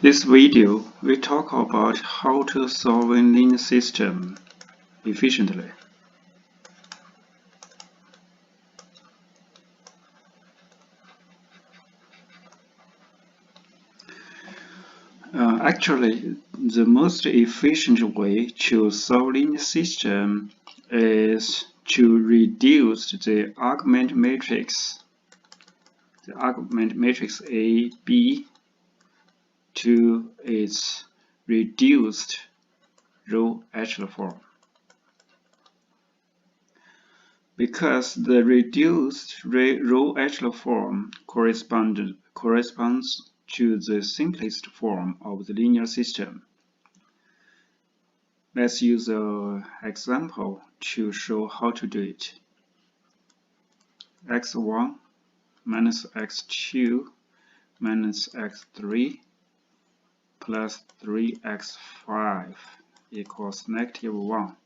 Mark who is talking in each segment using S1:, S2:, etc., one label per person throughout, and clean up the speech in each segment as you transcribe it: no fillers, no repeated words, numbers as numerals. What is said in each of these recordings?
S1: This video will talk about how to solve a linear system efficiently. Actually, the most efficient way to solve linear system is to reduce the argument matrix A, B to its reduced row echelon form. Because the reduced row echelon form corresponds to the simplest form of the linear system. Let's use an example to show how to do it. x1 minus x2 minus x3 plus 3x5 equals -1.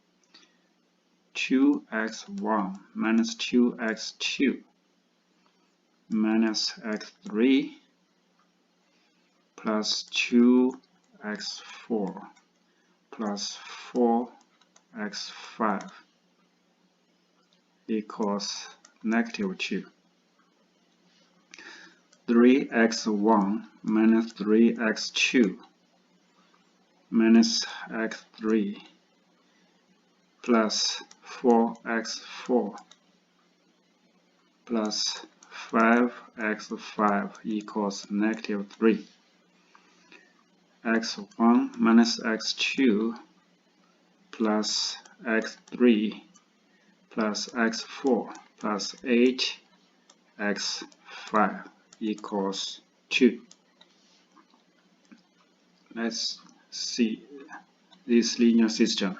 S1: 2x1 minus 2x2 minus x3 plus 2x4 plus 4x5 equals -2. 3x1 minus 3x2 minus x3 plus 4x4 plus 5x5 equals -3. x1 minus x2 plus x3 plus x4 plus 8x5 equals 2. Let's see this linear system.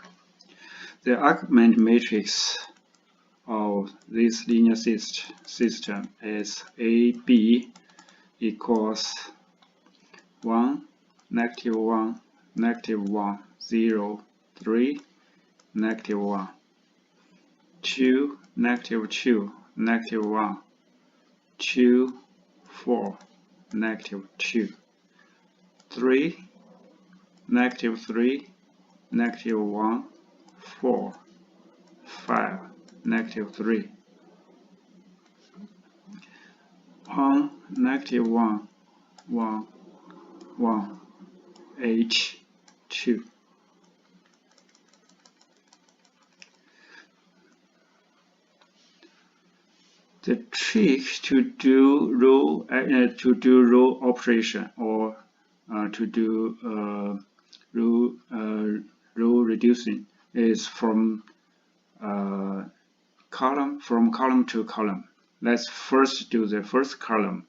S1: The argument matrix of this linear system is AB equals 1, -1, -1, 0, 3, -1, 2, -2, -1, 2, 4, -2, 3, -3, -1, 4, 5, -3, 1, -1, 1, 1, 8, 2. The trick to do row operation or to do row reducing is from column to column. Let's first do the first column.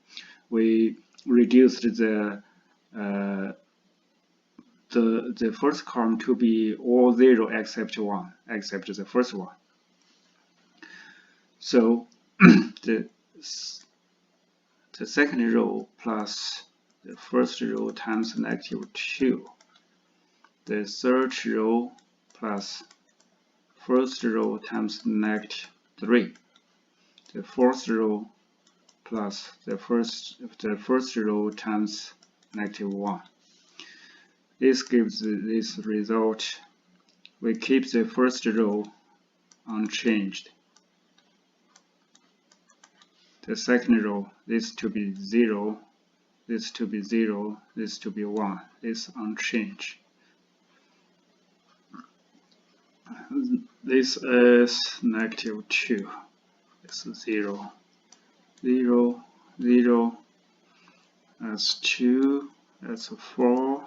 S1: We reduced the first column to be all 0 except 1, except the first one. So the second row plus the first row times -2. The third row plus first row times -3. The fourth row plus the first row times -1. This gives this result. We keep the first row unchanged. The second row, this to be 0, this to be 0, this to be 1, this unchanged. This is -2. It's 0, 0, 0. That's 2. That's 4.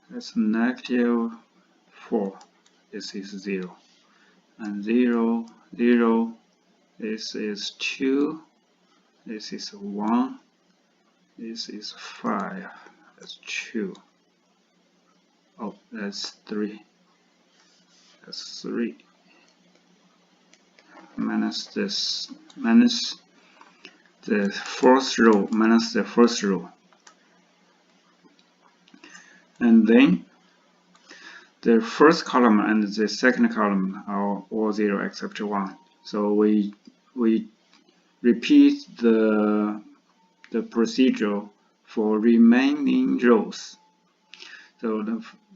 S1: That's -4. This is 0. And 0, 0. This is 2. This is 1. This is 5. That's 2. Oh, that's 3. That's 3. Minus this, minus the fourth row, minus the first row. And then the first column and the second column are all 0 except 1. So we repeat the procedure for remaining rows. So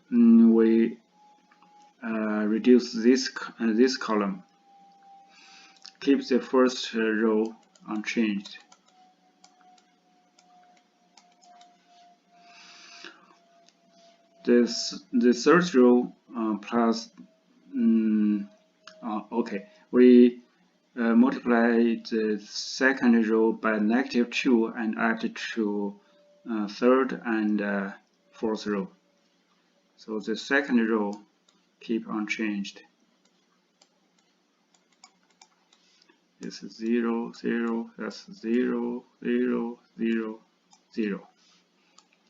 S1: we reduce this column. Keep the first row unchanged. The third row plus okay, we multiply the second row by -2 and add to third and fourth row. So the second row keep unchanged. This is 0, 0, that's 0, 0, 0, 0,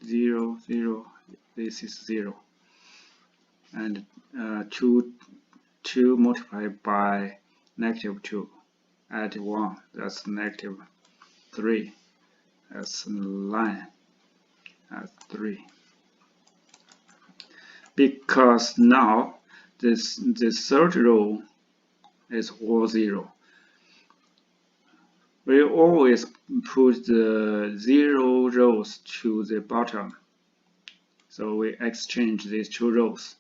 S1: 0, 0, this is 0. And 2 multiplied by -2, add 1, that's -3, that's 9, that's 3. Because now the third row is all 0. We always put the 0 rows to the bottom. So we exchange these 2 rows.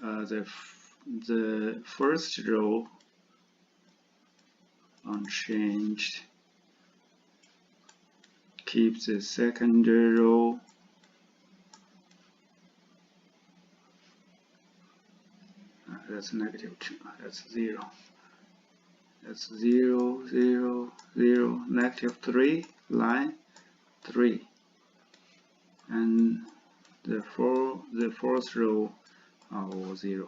S1: The first row unchanged. Keep the second row. That's -2. That's 0. That's 0, 0, 0, -3, line 3. And the fourth row are all 0.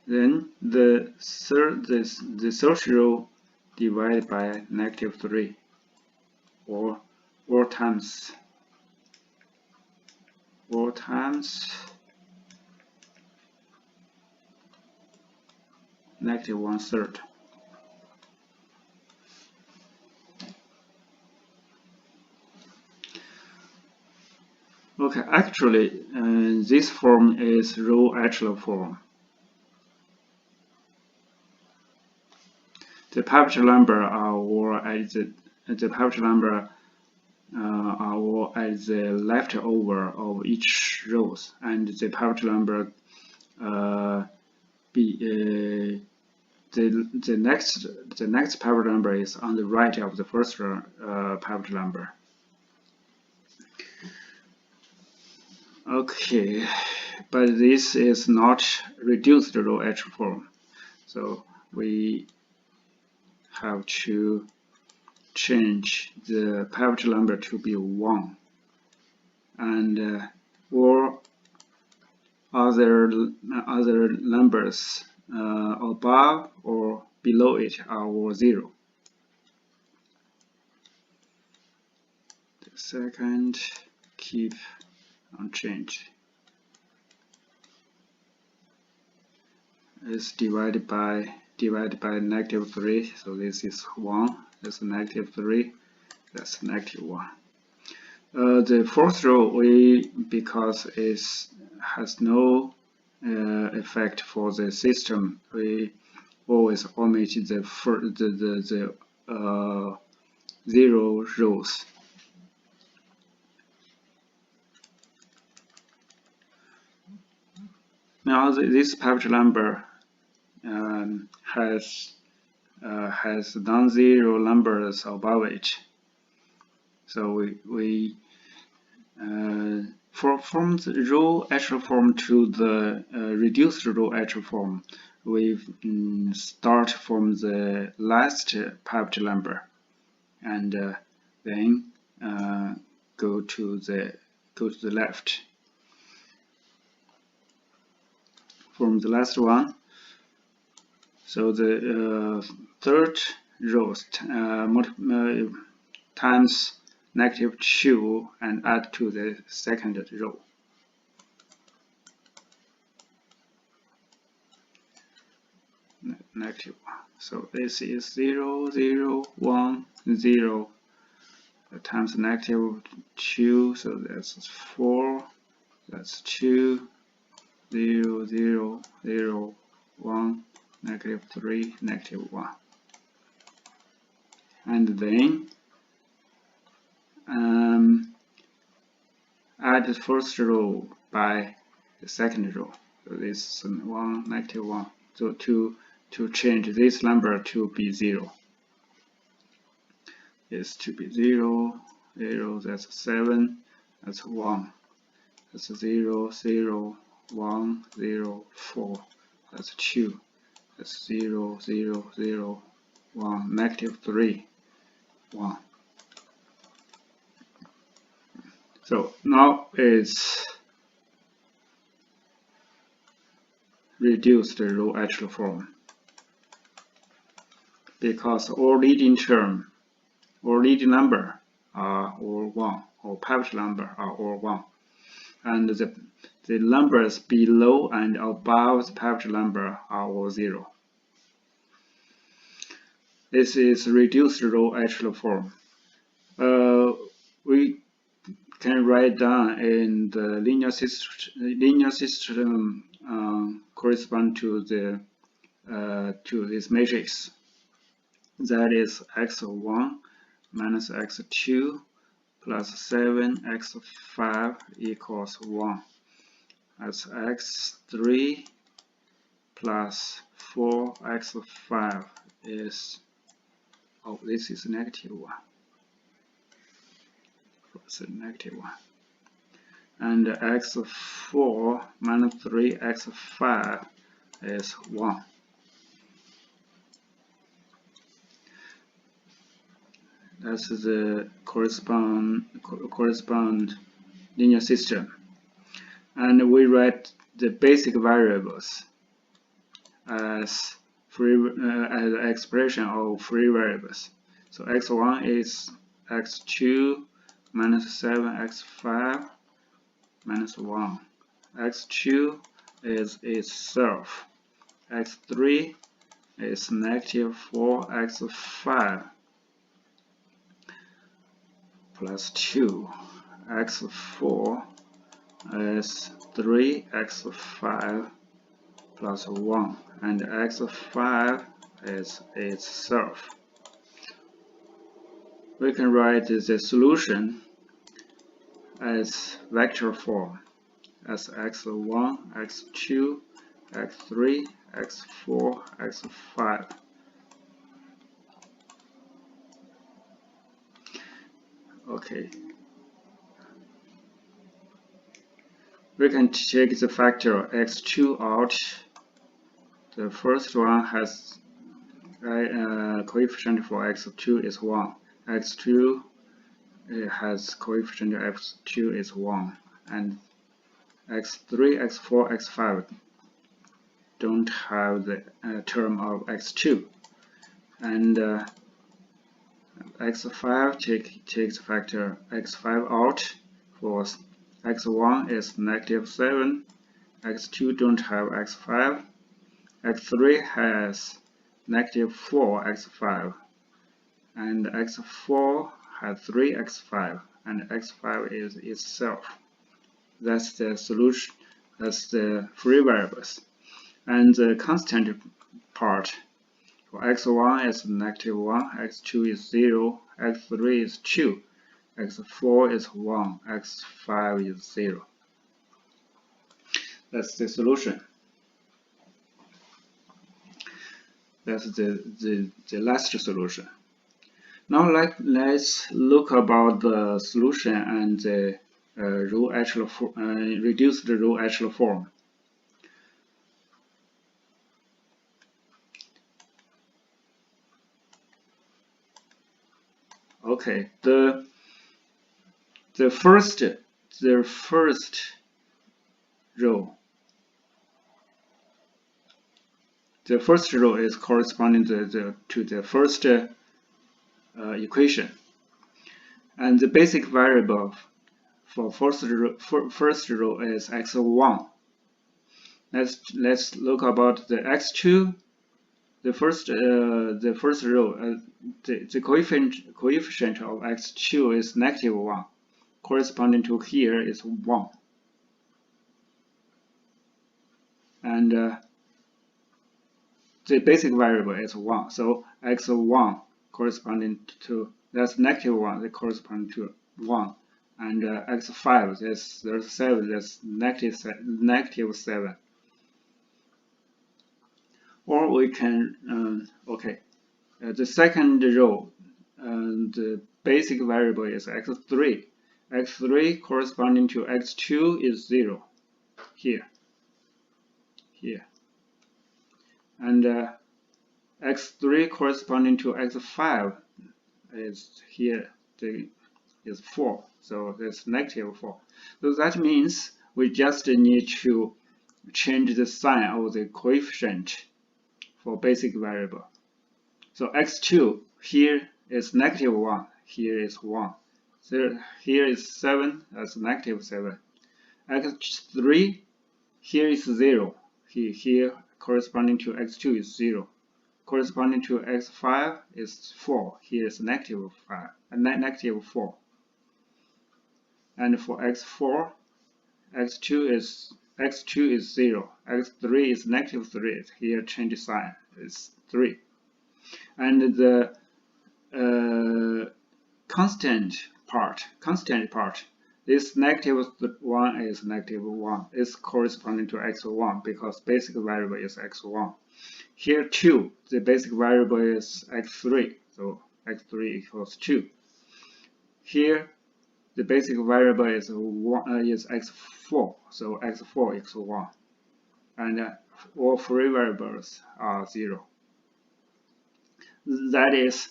S1: Then the third row divided by -3 or times -1/3. Okay, actually, this form is row echelon form. The pivot number are all at the leftover of each rows, and the pivot number the next pivot number is on the right of the first pivot number. Okay, but this is not reduced row echelon form, so we have to change the pivot number to be 1, and all other numbers above or below it are all 0. The second keep unchanged. It's divided by -3, so this is 1. That's -3. That's -1. The fourth row, because it has no effect for the system, we always omit the 0 rows. Now this pivot number has non-zero numbers above it. So we from the row echelon form to the reduced row echelon form, we start from the last pivot number and then go to the left. From the last one, so the third row times -2 and add to the second row. -1. So this is 0, 0, 1, 0 times -2, so that's 4, that's 2, 0, 0, 0, 1, -3, -1. and then add the first row by the second row. So this is 1, -1. So to change this number to be 0. Is to be 0, 0, that's 7, that's 1, that's 0, 0, 1, 0, 4, that's 2, that's 0, 0, 0, 1, -3, 1. So now it's reduced the row echelon form because all leading term or leading number are all 1, or pivot number are all 1, and the numbers below and above the pivot number are all 0. This is reduced row echelon form. We can write down in the linear system correspond to this matrix. That is x1 minus x2 plus 7x5 equals 1. That's x3 plus 4x5 is, oh, this is -1. It's a -1. And x4 minus 3x5 is 1. That's the correspond linear system. And we write the basic variables as as expression of free variables. So x1 is x2 minus 7x5 minus 1. x2 is itself. x3 is -4x5 plus 2. x4 is 3x5 plus 1, and x5 is itself. We can write the solution as vector form as x1, x2, x3, x4, x5. Okay. We can take the factor x2 out. The first one has coefficient for x2 is 1. x2 has coefficient of x2 is 1, and x3, x4, x5 don't have the term of x2, and x5 takes factor x5 out. For x1 is -7, x2 don't have x5, x3 has -4x5, and x4 has 3x5, and x5 is itself. That's the solution. That's the free variables. And the constant part for x1 is -1, x2 is 0, x3 is 2, x4 is 1, x5 is 0. That's the solution. That's the last solution. Now let's look about the solution and the row echelon reduce the row echelon form. Okay, the first row. The first row is corresponding to the first equation, and the basic variable for first row is x1. Let's look about the x2. The first row, the coefficient of x2 is -1, corresponding to here is 1, and the basic variable is 1. So x1 corresponding to, that's -1, that corresponding to 1. And x5, there's 7, that's -7. Or we can, the second row, the basic variable is x3. x3 corresponding to x2 is 0 here. And x3 corresponding to x5 is here, is 4. So that's -4. So that means we just need to change the sign of the coefficient for basic variable. So x2 here is -1, here is 1. So here is 7, that's -7. x3 here is 0. Here corresponding to x2 is 0. Corresponding to x5 is 4. Here is -5 and -4. And for x4, x2 is 0. x3 is -3. Here change sign is 3. And the constant part, this -1 is -1. It's corresponding to x1 because basic variable is x1. Here 2, the basic variable is x3, so x3 equals 2. Here the basic variable is x4, so x4 equals 1. And all free variables are 0. That is,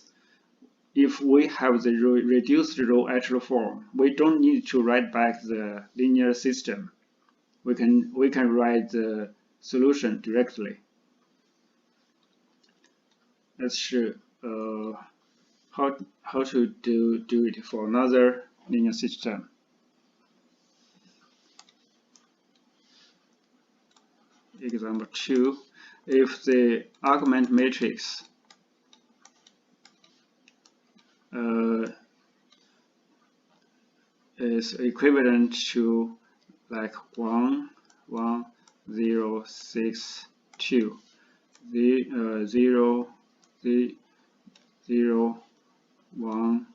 S1: if we have the reduced row echelon form, we don't need to write back the linear system. We can write the solution directly. Let's show how to do it for another linear system. Example 2, if the argument matrix is equivalent to like 1, 1, 0, 6, 2, 0, 0, 1,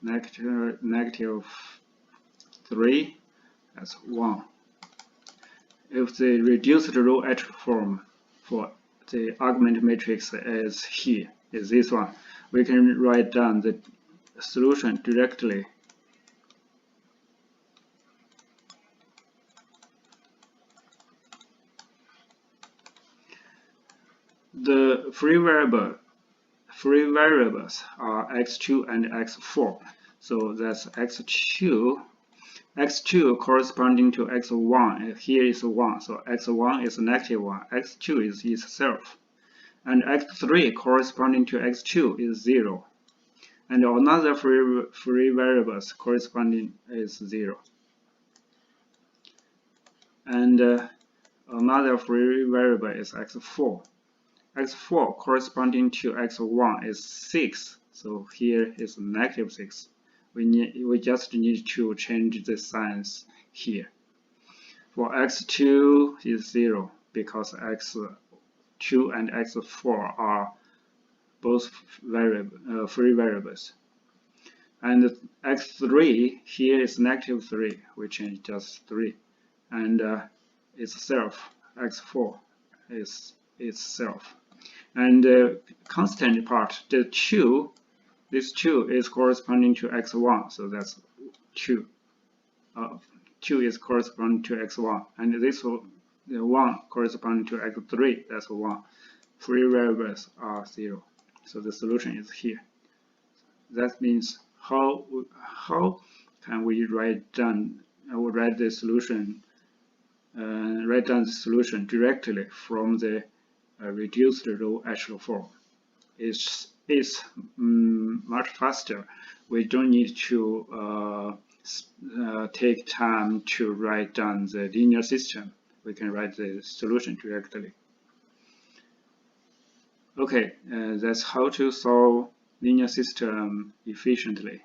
S1: -3, that's 1. If the reduced row echelon form for the argument matrix is here, is this one, we can write down the solution directly. The free variables are x2 and x4. So that's x2 corresponding to x1. Here is 1, so x1 is -1. x2 is itself. And x3 corresponding to x2 is 0. And another free variables corresponding is 0. And another free variable is x4. x4 corresponding to x1 is 6. So here is -6. We just need to change the signs here. For x2 is 0 because x2 and x4 are both free variables. And x3 here is -3. We change just 3. And itself, x4 is itself. And the constant part, the 2, this 2 is corresponding to x1, so that's 2. 2 is corresponding to x1, and this the 1 corresponding to x3, that's 1. Free variables are 0, so the solution is here. That means how can we write down the solution directly from the reduced row echelon form? It's much faster. We don't need to take time to write down the linear system. We can write the solution directly. Okay, that's how to solve linear system efficiently.